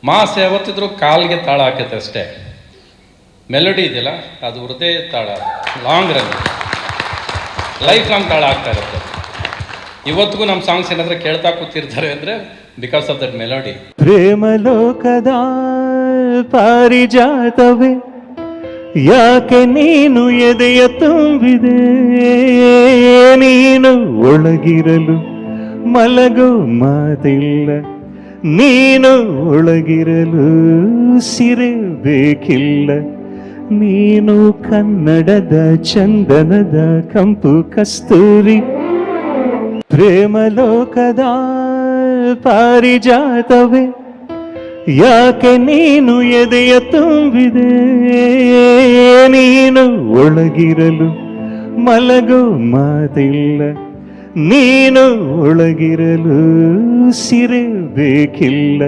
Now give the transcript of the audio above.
Mass ಯಾವತ್ತಿದ್ರು ಕಾಲ್ಗೆ ತಾಳ ಹಾಕತ್ತೆ ಅಷ್ಟೇ. Melody ಇದೆಯಲ್ಲ ಅದು ಹೃದಯ ತಾಳ, ಲಾಂಗ್ ರನ್, ಲೈಫ್ ಲಾಂಗ್ ತಾಳ ಆಗ್ತಾ ಇರುತ್ತೆ. ಇವತ್ತಿಗೂ ನಮ್ಮ ಸಾಂಗ್ಸ್ ಏನಾದರೂ ಕೇಳ್ತಾ ಕೂತಿರ್ತಾರೆ ಅಂದರೆ ಬಿಕಾಸ್ ಆಫ್ ದಟ್ ಮೆಲೋಡಿ. ಪ್ರೇಮ ಲೋಕದ ಪಾರಿಜಾತವೇ ಯಾಕೆ ನೀನು ಎದೆಯ ತುಂಬಿದೆ, ನೀನು ಒಳಗಿರಲು ಮಲಗೋ ಮಾತಿಲ್ಲ, ನೀನು ಒಳಗಿರಲು ಸಿರೆ ಬೇಕಿಲ್ಲ, ನೀನು ಕನ್ನಡದ ಚಂದನದ ಕಂಪು ಕಸ್ತೂರಿ. ಪ್ರೇಮ ಲೋಕದ ಪಾರಿಜಾತವೇ ಯಾಕೆ ನೀನು ಎದೆಯ ತುಂಬಿದೆ, ನೀನು ಒಳಗಿರಲು ಮಲಗೋ ಮಾತಿಲ್ಲ, ನೀನು ಒಳಗಿರಲು ಸಿರೆ ಬೇಕಿಲ್ಲ.